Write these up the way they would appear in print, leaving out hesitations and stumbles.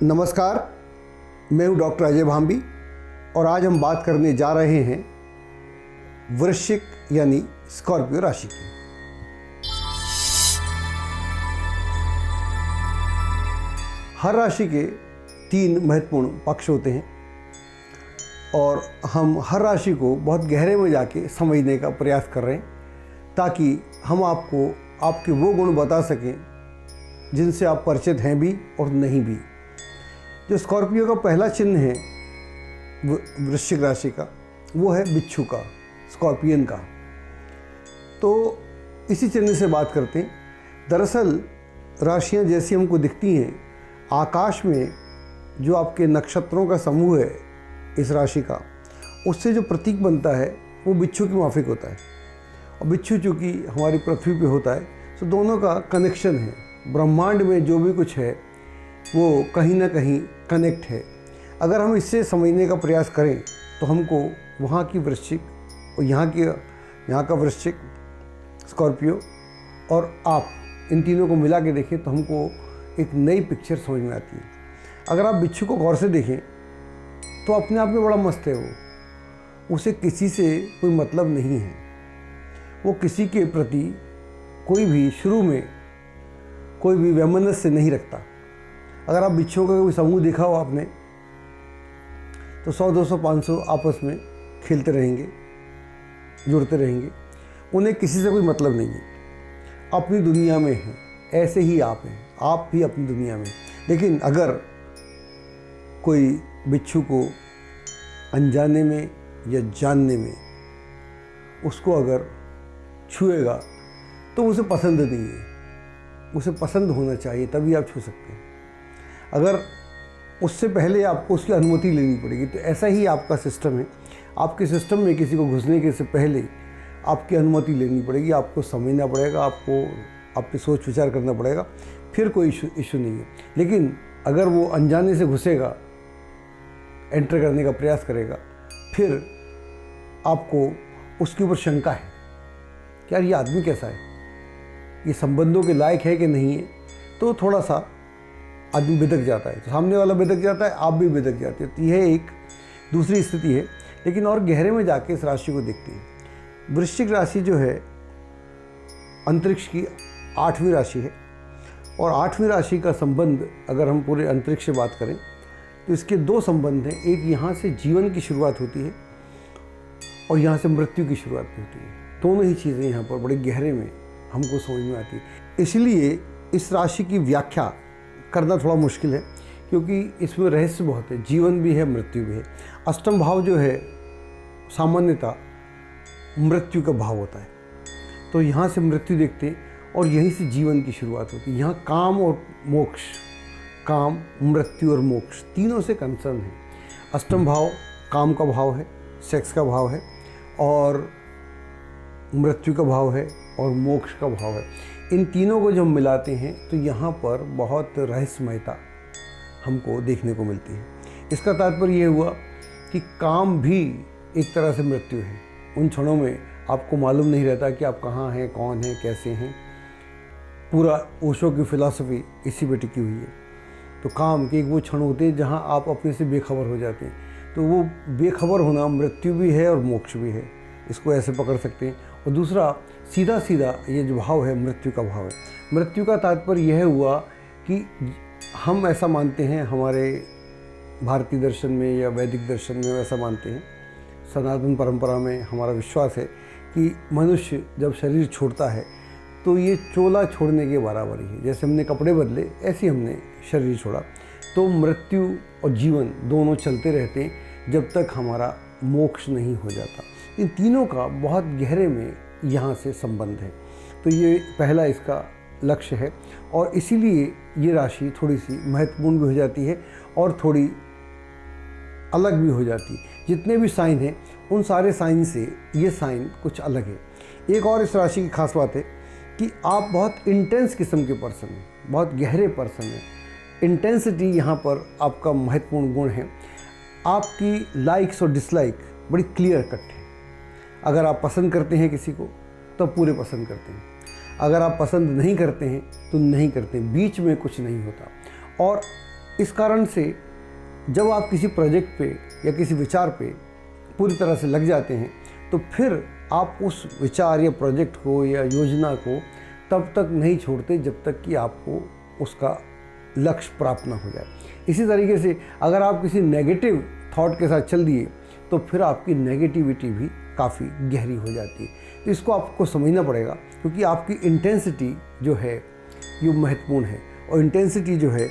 नमस्कार, मैं हूं डॉक्टर अजय भांबी और आज हम बात करने जा रहे हैं वृश्चिक यानी स्कॉर्पियो राशि की। हर राशि के 3 महत्वपूर्ण पक्ष होते हैं और हम हर राशि को बहुत गहरे में जाके समझने का प्रयास कर रहे हैं ताकि हम आपको आपके वो गुण बता सकें जिनसे आप परिचित हैं भी और नहीं भी। जो स्कॉर्पियो का पहला चिन्ह है वृश्चिक राशि का, वो है बिच्छू का, स्कॉर्पियन का। तो इसी चिन्ह से बात करते हैं। दरअसल राशियां जैसी हमको दिखती हैं, आकाश में जो आपके नक्षत्रों का समूह है इस राशि का, उससे जो प्रतीक बनता है वो बिच्छू की माफिक होता है। और बिच्छू चूँकि हमारी पृथ्वी पे होता है, तो दोनों का कनेक्शन है। ब्रह्मांड में जो भी कुछ है वो कहीं ना कहीं कनेक्ट है। अगर हम इससे समझने का प्रयास करें तो हमको वहाँ की वृश्चिक और यहाँ का वृश्चिक, स्कॉर्पियो और आप, इन तीनों को मिला के देखें तो हमको एक नई पिक्चर समझ में आती है। अगर आप बिच्छू को गौर से देखें तो अपने आप में बड़ा मस्त है। उसे किसी से कोई मतलब नहीं है। वो किसी के प्रति कोई भी शुरू में कोई भी वैमनस्य नहीं रखता। अगर आप बिच्छुओं का कोई समूह देखा हो आपने, तो 100, 200, 500 आपस में खेलते रहेंगे, जुड़ते रहेंगे। उन्हें किसी से कोई मतलब नहीं है, अपनी दुनिया में हैं। ऐसे ही आप हैं, आप भी अपनी दुनिया में। लेकिन अगर कोई बिच्छू को अनजाने में या जानने में उसको अगर छुएगा तो उसे पसंद नहीं है। उसे पसंद होना चाहिए, तभी आप छू सकते हैं। अगर उससे पहले आपको उसकी अनुमति लेनी पड़ेगी। तो ऐसा ही आपका सिस्टम है। आपके सिस्टम में किसी को घुसने के से पहले आपकी अनुमति लेनी पड़ेगी, आपको समझना पड़ेगा, आपको आपकी सोच विचार करना पड़ेगा, फिर कोई इशू नहीं है। लेकिन अगर वो अनजाने से घुसेगा, एंटर करने का प्रयास करेगा, फिर आपको उसके ऊपर शंका है कि यार ये आदमी कैसा है, ये संबंधों के लायक है कि नहीं है। तो थोड़ा सा आदमी बिदक जाता है, तो सामने वाला बिदक जाता है, आप भी बिदक जाते हैं। तो यह एक दूसरी स्थिति है। लेकिन और गहरे में जाके इस राशि को देखते हैं। वृश्चिक राशि जो है अंतरिक्ष की 8वीं राशि है और 8वीं राशि का संबंध अगर हम पूरे अंतरिक्ष से बात करें तो इसके 2 संबंध हैं। एक यहाँ से जीवन की शुरुआत होती है और यहाँ से मृत्यु की शुरुआत भी होती है। दोनों ही चीज़ें यहाँ पर बड़े गहरे में हमको समझ में आती है। इसलिए इस राशि की व्याख्या करना थोड़ा मुश्किल है, क्योंकि इसमें रहस्य बहुत है। जीवन भी है, मृत्यु भी है। अष्टम भाव जो है सामान्यतः मृत्यु का भाव होता है। तो यहाँ से मृत्यु देखते हैं और यहीं से जीवन की शुरुआत होती है। यहाँ काम और मोक्ष, काम, मृत्यु और मोक्ष तीनों से कंसर्न है। अष्टम भाव काम का भाव है, सेक्स का भाव है, और मृत्यु का भाव है और मोक्ष का भाव है। इन तीनों को जब हम मिलाते हैं तो यहाँ पर बहुत रहस्यमयता हमको देखने को मिलती है। इसका तात्पर्य ये हुआ कि काम भी एक तरह से मृत्यु है। उन क्षणों में आपको मालूम नहीं रहता कि आप कहाँ हैं, कौन हैं, कैसे हैं। पूरा ओशो की फिलॉसफी इसी पे टिकी हुई है। तो काम के एक वो क्षण होते हैं जहाँ आप अपने से बेखबर हो जाते हैं। तो वो बेखबर होना मृत्यु भी है और मोक्ष भी है, इसको ऐसे पकड़ सकते हैं। और दूसरा सीधा सीधा ये जो भाव है मृत्यु का भाव है। मृत्यु का तात्पर्य यह हुआ कि हम ऐसा मानते हैं, हमारे भारतीय दर्शन में या वैदिक दर्शन में ऐसा मानते हैं, सनातन परंपरा में हमारा विश्वास है कि मनुष्य जब शरीर छोड़ता है तो ये चोला छोड़ने के बराबर ही है। जैसे हमने कपड़े बदले, ऐसे हमने शरीर छोड़ा। तो मृत्यु और जीवन दोनों चलते रहते हैं जब तक हमारा मोक्ष नहीं हो जाता। इन तीनों का बहुत गहरे में यहाँ से संबंध है। तो ये पहला इसका लक्ष्य है और इसीलिए ये राशि थोड़ी सी महत्वपूर्ण भी हो जाती है और थोड़ी अलग भी हो जाती है। जितने भी साइन हैं उन सारे साइन से ये साइन कुछ अलग है। एक और इस राशि की खास बात है कि आप बहुत इंटेंस किस्म के पर्सन हैं, बहुत गहरे पर्सन हैं। इंटेंसिटी यहाँ पर आपका महत्वपूर्ण गुण है। आपकी लाइक्स और डिसलाइक बड़ी क्लियर कट है। अगर आप पसंद करते हैं किसी को तो पूरे पसंद करते हैं, अगर आप पसंद नहीं करते हैं तो नहीं करते, बीच में कुछ नहीं होता। और इस कारण से जब आप किसी प्रोजेक्ट पे या किसी विचार पे पूरी तरह से लग जाते हैं तो फिर आप उस विचार या प्रोजेक्ट को या योजना को तब तक नहीं छोड़ते जब तक कि आपको उसका लक्ष्य प्राप्त ना हो जाए। इसी तरीके से अगर आप किसी नेगेटिव थॉट के साथ चल दिए तो फिर आपकी नेगेटिविटी भी काफ़ी गहरी हो जाती है। तो इसको आपको समझना पड़ेगा, क्योंकि आपकी इंटेंसिटी जो है ये महत्वपूर्ण है। और इंटेंसिटी जो है,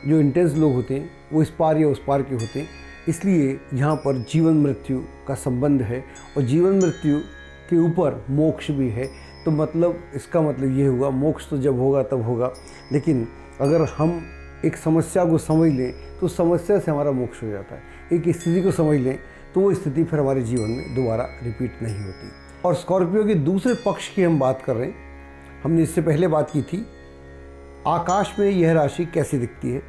जो इंटेंस लोग होते हैं वो इस पार या उस पार के होते हैं। इसलिए यहाँ पर जीवन मृत्यु का संबंध है और जीवन मृत्यु के ऊपर मोक्ष भी है। तो मतलब इसका मतलब ये हुआ मोक्ष तो जब होगा तब होगा, लेकिन अगर हम एक समस्या को समझ लें तो समस्या से हमारा मोक्ष हो जाता है। एक स्थिति को समझ लें तो वो स्थिति फिर हमारे जीवन में दोबारा रिपीट नहीं होती। और स्कॉर्पियो के दूसरे पक्ष की हम बात कर रहे हैं। हमने इससे पहले बात की थी आकाश में यह राशि कैसे दिखती है,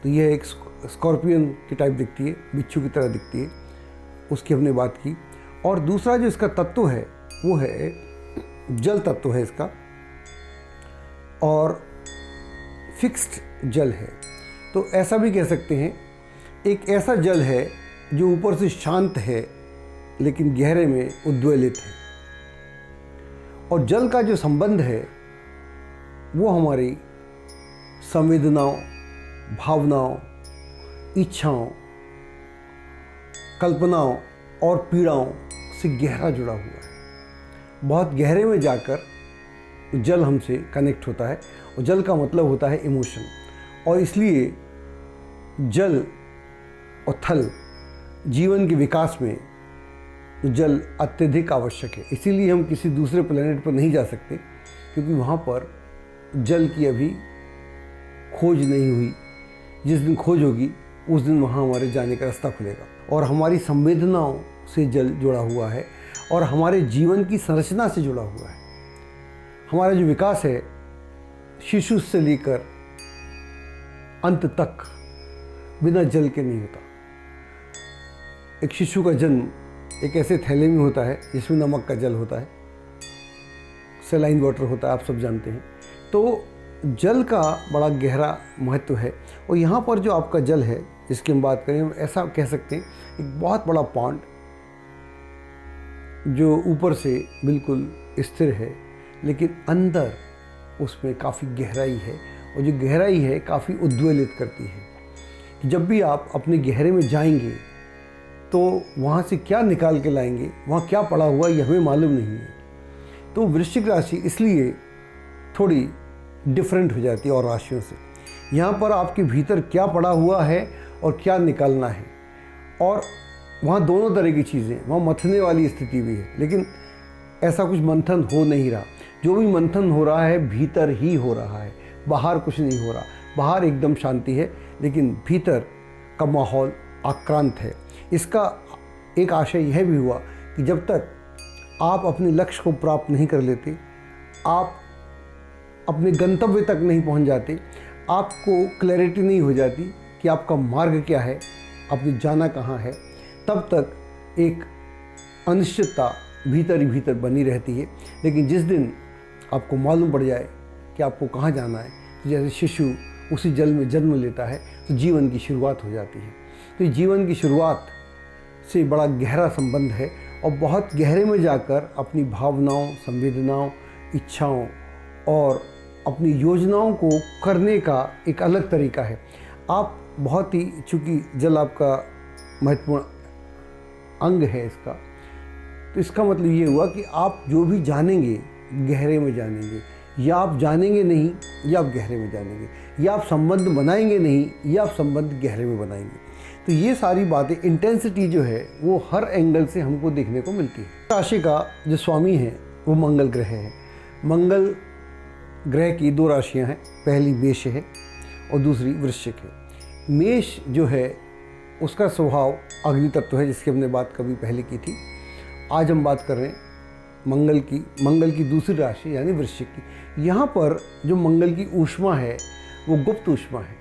तो यह एक स्कॉर्पियन की टाइप दिखती है, बिच्छू की तरह दिखती है, उसकी हमने बात की। और दूसरा जो इसका तत्व है वो है जल तत्व है इसका, और फिक्स्ड जल है। तो ऐसा भी कह सकते हैं एक ऐसा जल है जो ऊपर से शांत है लेकिन गहरे में उद्वेलित है। और जल का जो संबंध है वो हमारी संवेदनाओं, भावनाओं, इच्छाओं, कल्पनाओं और पीड़ाओं से गहरा जुड़ा हुआ है। बहुत गहरे में जाकर जल हमसे कनेक्ट होता है, और जल का मतलब होता है इमोशन। और इसलिए जल और थल जीवन के विकास में जल अत्यधिक आवश्यक है। इसीलिए हम किसी दूसरे प्लेनेट पर नहीं जा सकते, क्योंकि वहाँ पर जल की अभी खोज नहीं हुई। जिस दिन खोज होगी उस दिन वहाँ हमारे जाने का रास्ता खुलेगा। और हमारी संवेदनाओं से जल जुड़ा हुआ है और हमारे जीवन की संरचना से जुड़ा हुआ है। हमारा जो विकास है शिशु से लेकर अंत तक बिना जल के नहीं होता। एक शिशु का जन्म एक ऐसे थैले में होता है जिसमें नमक का जल होता है, सेलाइन वाटर होता है, आप सब जानते हैं। तो जल का बड़ा गहरा महत्व है। और यहाँ पर जो आपका जल है जिसकी हम बात करें, ऐसा कह सकते हैं एक बहुत बड़ा पॉन्ड जो ऊपर से बिल्कुल स्थिर है लेकिन अंदर उसमें काफ़ी गहराई है, और जो गहराई है काफ़ी उद्वेलित करती है। जब भी आप अपने गहरे में जाएंगे तो वहाँ से क्या निकाल के लाएंगे, वहाँ क्या पड़ा हुआ ये हमें मालूम नहीं है। तो वृश्चिक राशि इसलिए थोड़ी डिफरेंट हो जाती है और राशियों से। यहाँ पर आपके भीतर क्या पड़ा हुआ है और क्या निकालना है, और वहाँ दोनों तरह की चीज़ें, वहाँ मथने वाली स्थिति भी है, लेकिन ऐसा कुछ मंथन हो नहीं रहा। जो भी मंथन हो रहा है भीतर ही हो रहा है, बाहर कुछ नहीं हो रहा। बाहर एकदम शांति है लेकिन भीतर का माहौल आक्रांत है। इसका एक आशय यह भी हुआ कि जब तक आप अपने लक्ष्य को प्राप्त नहीं कर लेते, आप अपने गंतव्य तक नहीं पहुंच जाते, आपको क्लैरिटी नहीं हो जाती कि आपका मार्ग क्या है, आपने जाना कहाँ है, तब तक एक अनिश्चितता भीतर ही भीतर बनी रहती है। लेकिन जिस दिन आपको मालूम पड़ जाए कि आपको कहाँ जाना है, तो जैसे शिशु उसी जल में जन्म लेता है तो जीवन की शुरुआत हो जाती है। तो जीवन की शुरुआत से बड़ा गहरा संबंध है, और बहुत गहरे में जाकर अपनी भावनाओं, संवेदनाओं, इच्छाओं और अपनी योजनाओं को करने का एक अलग तरीका है। आप बहुत ही, चूँकि जल आपका महत्वपूर्ण अंग है इसका, तो इसका मतलब ये हुआ कि आप जो भी जानेंगे गहरे में जानेंगे, या आप जानेंगे नहीं या आप गहरे में जानेंगे, या आप संबंध बनाएंगे नहीं या आप संबंध गहरे में बनाएंगे। तो ये सारी बातें, इंटेंसिटी जो है वो हर एंगल से हमको देखने को मिलती है। राशि का जो स्वामी है वो मंगल ग्रह है। मंगल ग्रह की दो राशियां हैं, पहली मेष है और दूसरी वृश्चिक है। मेष जो है उसका स्वभाव अग्नि तत्व है, जिसकी हमने बात कभी पहले की थी। आज हम बात कर रहे हैं मंगल की दूसरी राशि यानी वृश्चिक की। यहाँ पर जो मंगल की ऊष्मा है वो गुप्त ऊष्मा है,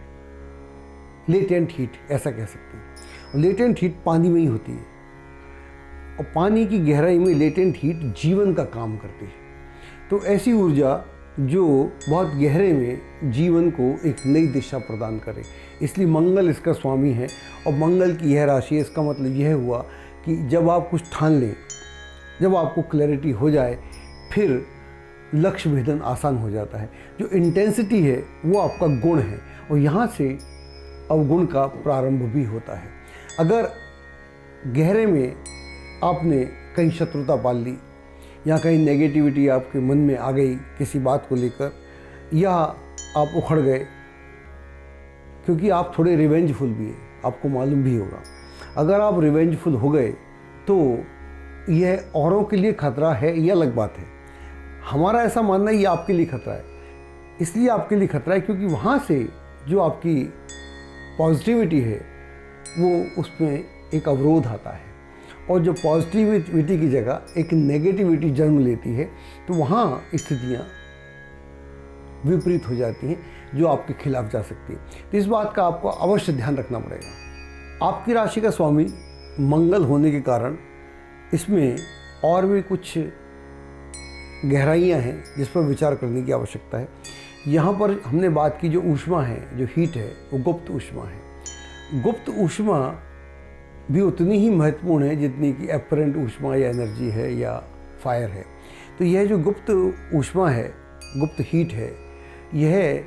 लेटेंट हीट ऐसा कह सकते हैं। लेटेंट हीट पानी में ही होती है, और पानी की गहराई में लेटेंट हीट जीवन का काम करती है। तो ऐसी ऊर्जा जो बहुत गहरे में जीवन को एक नई दिशा प्रदान करे। इसलिए मंगल इसका स्वामी है और मंगल की यह राशि है। इसका मतलब यह हुआ कि जब आप कुछ ठान लें, जब आपको क्लैरिटी हो जाए, फिर लक्ष्य भेदन आसान हो जाता है। जो इंटेंसिटी है वो आपका गुण है और यहाँ से अवगुण का प्रारंभ भी होता है। अगर गहरे में आपने कहीं शत्रुता पाल ली या कहीं नेगेटिविटी आपके मन में आ गई किसी बात को लेकर, या आप उखड़ गए, क्योंकि आप थोड़े रिवेंजफुल भी हैं, आपको मालूम भी होगा। अगर आप रिवेंजफुल हो गए तो यह औरों के लिए खतरा है, यह अलग बात है। हमारा ऐसा मानना है ये आपके लिए खतरा है। इसलिए आपके लिए खतरा है क्योंकि वहाँ से जो आपकी पॉजिटिविटी है वो उसमें एक अवरोध आता है, और जो पॉजिटिविटी की जगह एक नेगेटिविटी जन्म लेती है तो वहाँ स्थितियाँ विपरीत हो जाती हैं जो आपके खिलाफ जा सकती है। तो इस बात का आपको अवश्य ध्यान रखना पड़ेगा। आपकी राशि का स्वामी मंगल होने के कारण इसमें और भी कुछ गहराइयाँ हैं जिस पर विचार करने की आवश्यकता है। यहाँ पर हमने बात की जो ऊष्मा है, जो हीट है, वो गुप्त ऊष्मा है। गुप्त ऊष्मा भी उतनी ही महत्वपूर्ण है जितनी कि अपरेंट ऊष्मा या एनर्जी है या फायर है। तो यह जो गुप्त ऊष्मा है, गुप्त हीट है, यह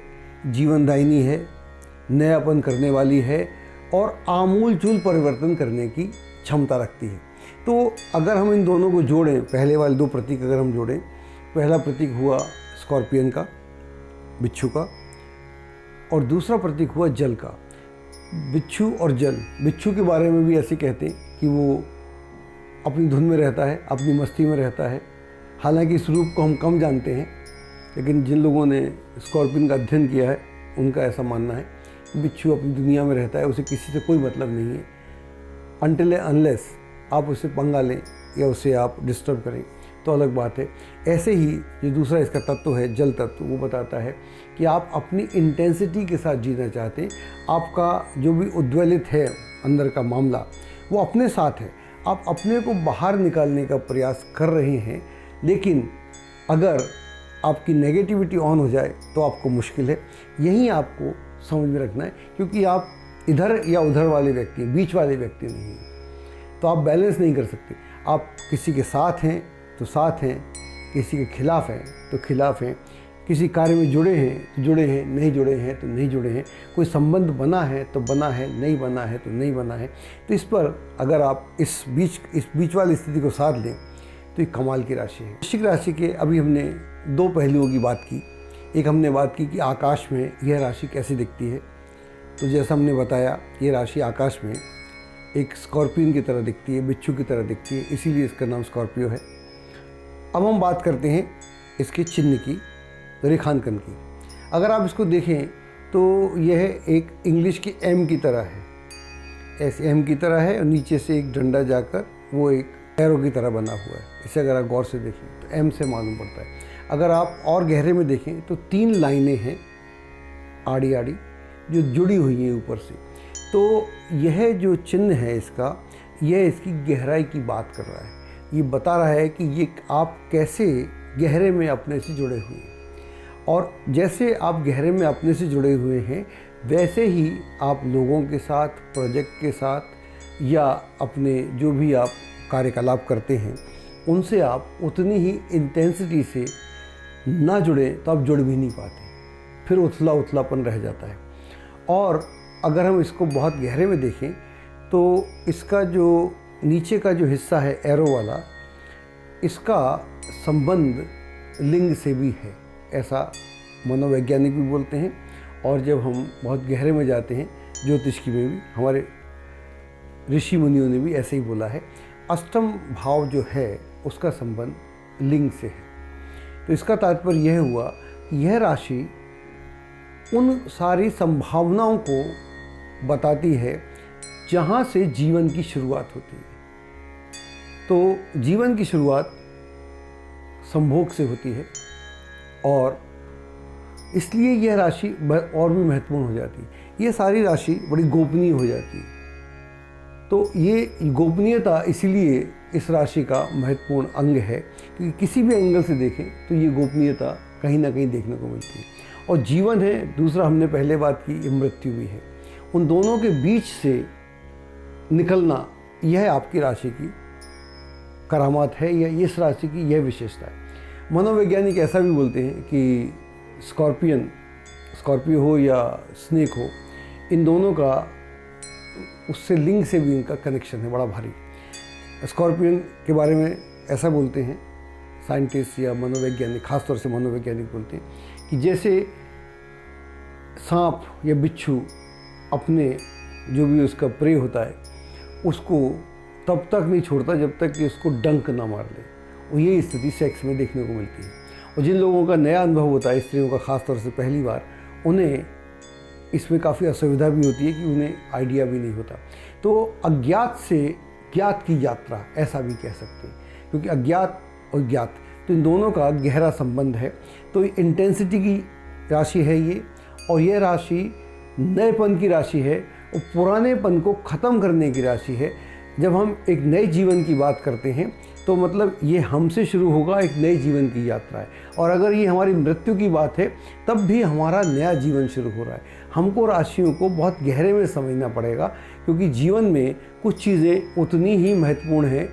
जीवनदायिनी है, नयापन करने वाली है और आमूल-चूल परिवर्तन करने की क्षमता रखती है। तो अगर हम इन दोनों को जोड़ें, पहले वाले दो प्रतीक अगर हम जोड़ें, पहला प्रतीक हुआ स्कॉर्पियन का, बिच्छू का, और दूसरा प्रतीक हुआ जल का, बिच्छू और जल। बिच्छू के बारे में भी ऐसे कहते हैं कि वो अपनी धुन में रहता है, अपनी मस्ती में रहता है। हालांकि इस रूप को हम कम जानते हैं, लेकिन जिन लोगों ने स्कॉर्पियन का अध्ययन किया है उनका ऐसा मानना है कि बिच्छू अपनी दुनिया में रहता है, उसे किसी से कोई मतलब नहीं है, अनटिल अनलेस आप उसे पंगा लें या उसे आप डिस्टर्ब करें तो अलग बात है। ऐसे ही जो दूसरा इसका तत्व है, जल तत्व, वो बताता है कि आप अपनी इंटेंसिटी के साथ जीना चाहते हैं। आपका जो भी उद्वेलित है अंदर का मामला वो अपने साथ है, आप अपने को बाहर निकालने का प्रयास कर रहे हैं, लेकिन अगर आपकी नेगेटिविटी ऑन हो जाए तो आपको मुश्किल है। यही आपको समझ में रखना है, क्योंकि आप इधर या उधर वाले व्यक्ति हैं, बीच वाले व्यक्ति नहीं हैं। तो आप बैलेंस नहीं कर सकते। आप किसी के साथ हैं तो साथ हैं, किसी के खिलाफ हैं तो खिलाफ हैं, किसी कार्य में जुड़े हैं तो जुड़े हैं, नहीं जुड़े हैं तो नहीं जुड़े हैं, कोई संबंध बना है तो बना है, नहीं बना है तो नहीं बना है। तो इस पर अगर आप इस बीच वाली स्थिति को साध लें तो ये कमाल की राशि है। वृश्चिक राशि के अभी हमने दो पहलुओं की बात की। एक हमने बात की कि आकाश में यह राशि कैसी दिखती है। तो जैसा हमने बताया, ये राशि आकाश में एक स्कॉर्पियन की तरह दिखती है, बिच्छू की तरह दिखती है, इसीलिए इसका नाम स्कॉर्पियो है। अब हम बात करते हैं इसके चिन्ह की, रेखांकन की। अगर आप इसको देखें तो यह एक इंग्लिश की एम की तरह है, ऐसे एम की तरह है, और नीचे से एक डंडा जाकर वो एक एरो की तरह बना हुआ है। इसे अगर आप गौर से देखें तो एम से मालूम पड़ता है। अगर आप और गहरे में देखें तो 3 लाइनें हैं आड़ी आड़ी जो जुड़ी हुई हैं ऊपर से। तो यह जो चिन्ह है इसका, यह इसकी गहराई की बात कर रहा है। ये बता रहा है कि ये आप कैसे गहरे में अपने से जुड़े हुए हैं, और जैसे आप गहरे में अपने से जुड़े हुए हैं वैसे ही आप लोगों के साथ, प्रोजेक्ट के साथ, या अपने जो भी आप कार्यकलाप करते हैं उनसे आप उतनी ही इंटेंसिटी से ना जुड़े तो आप जुड़ भी नहीं पाते, फिर उथलापन रह जाता है। और अगर हम इसको बहुत गहरे में देखें तो इसका जो नीचे का जो हिस्सा है एरो वाला, इसका संबंध लिंग से भी है, ऐसा मनोवैज्ञानिक भी बोलते हैं। और जब हम बहुत गहरे में जाते हैं ज्योतिष की में भी, हमारे ऋषि मुनियों ने भी ऐसे ही बोला है, अष्टम भाव जो है उसका संबंध लिंग से है। तो इसका तात्पर्य यह हुआ कि यह राशि उन सारी संभावनाओं को बताती है जहाँ से जीवन की शुरुआत होती है। तो जीवन की शुरुआत संभोग से होती है, और इसलिए यह राशि और भी महत्वपूर्ण हो जाती है। ये सारी राशि बड़ी गोपनीय हो जाती है। तो ये गोपनीयता इसीलिए इस राशि का महत्वपूर्ण अंग है, क्योंकि किसी भी एंगल से देखें तो ये गोपनीयता कहीं ना कहीं देखने को मिलती है। और जीवन है, दूसरा हमने पहले बात की, मृत्यु भी है। उन दोनों के बीच से निकलना, यह आपकी राशि की करामात है, या इस राशि की यह विशेषता है। मनोवैज्ञानिक ऐसा भी बोलते हैं कि स्कॉर्पियो हो या स्नेक हो, इन दोनों का उससे लिंग से भी इनका कनेक्शन है बड़ा भारी। स्कॉर्पियन के बारे में ऐसा बोलते हैं साइंटिस्ट या मनोवैज्ञानिक, खासतौर से मनोवैज्ञानिक बोलते हैं कि जैसे सांप या बिच्छू अपने जो भी उसका प्रे होता है उसको तब तक नहीं छोड़ता जब तक कि उसको डंक ना मार ले। और यही स्थिति सेक्स में देखने को मिलती है। और जिन लोगों का नया अनुभव होता है, स्त्रियों का खासतौर से पहली बार, उन्हें इसमें काफ़ी असुविधा भी होती है कि उन्हें आइडिया भी नहीं होता। तो अज्ञात से ज्ञात की यात्रा ऐसा भी कह सकते हैं, क्योंकि अज्ञात और ज्ञात तो इन दोनों का गहरा संबंध है। तो इंटेंसिटी की राशि है ये, और यह राशि नएपन की राशि है और पुरानेपन को ख़त्म करने की राशि है। जब हम एक नए जीवन की बात करते हैं तो मतलब ये हमसे शुरू होगा, एक नए जीवन की यात्रा है। और अगर ये हमारी मृत्यु की बात है तब भी हमारा नया जीवन शुरू हो रहा है। हमको राशियों को बहुत गहरे में समझना पड़ेगा, क्योंकि जीवन में कुछ चीज़ें उतनी ही महत्वपूर्ण हैं,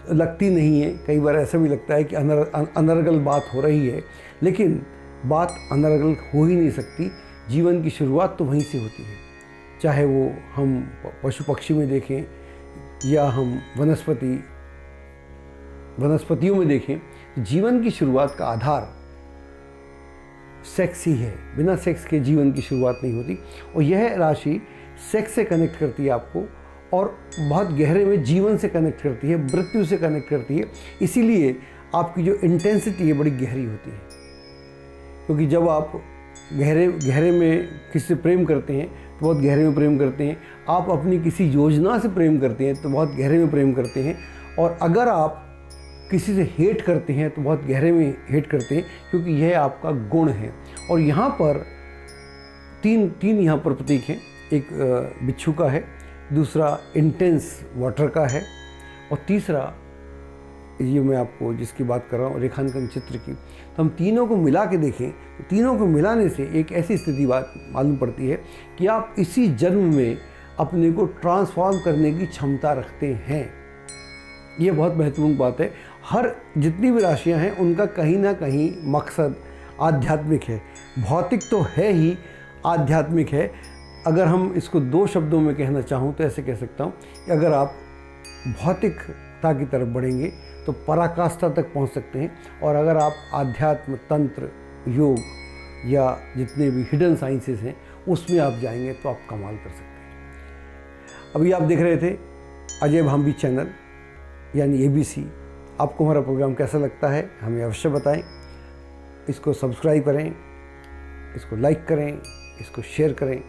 लगती नहीं है। कई बार ऐसा भी लगता है कि अनर्गल बात हो रही है, लेकिन बात अनर्गल हो ही नहीं सकती। जीवन की शुरुआत तो वहीं से होती है, चाहे वो हम पशु पक्षी में देखें या हम वनस्पतियों में देखें। जीवन की शुरुआत का आधार सेक्स ही है। बिना सेक्स के जीवन की शुरुआत नहीं होती। और यह राशि सेक्स से कनेक्ट करती है आपको, और बहुत गहरे में जीवन से कनेक्ट करती है, मृत्यु से कनेक्ट करती है। इसीलिए आपकी जो इंटेंसिटी है बड़ी गहरी होती है, क्योंकि जब आप गहरे में किसी से प्रेम करते हैं तो बहुत गहरे में प्रेम करते हैं। आप अपनी किसी योजना से प्रेम करते हैं तो बहुत गहरे में प्रेम करते हैं। और अगर आप किसी से हेट करते हैं तो बहुत गहरे में हेट करते हैं, क्योंकि यह आपका गुण है। और यहाँ पर तीन यहाँ पर प्रतीक हैं। एक बिच्छू का है, दूसरा इंटेंस वाटर का है, और तीसरा ये मैं आपको जिसकी बात कर रहा हूँ रेखांकन चित्र की। तो हम तीनों को मिला के देखें तो तीनों को मिलाने से एक ऐसी स्थिति बात मालूम पड़ती है कि आप इसी जन्म में अपने को ट्रांसफॉर्म करने की क्षमता रखते हैं। ये बहुत महत्वपूर्ण बात है। हर जितनी भी राशियाँ हैं उनका कहीं ना कहीं मकसद आध्यात्मिक है। भौतिक तो है ही, आध्यात्मिक है। अगर हम इसको दो शब्दों में कहना चाहूँ तो ऐसे कह सकता हूँ कि अगर आप भौतिकता की तरफ बढ़ेंगे तो पराकाष्ठा तक पहुंच सकते हैं, और अगर आप आध्यात्म, तंत्र, योग या जितने भी हिडन साइंसेस हैं उसमें आप जाएंगे तो आप कमाल कर सकते हैं। अभी आप देख रहे थे अजय भांबी चैनल यानी ABC। आपको हमारा प्रोग्राम कैसा लगता है हमें अवश्य बताएं। इसको सब्सक्राइब करें, इसको लाइक करें, इसको शेयर करें।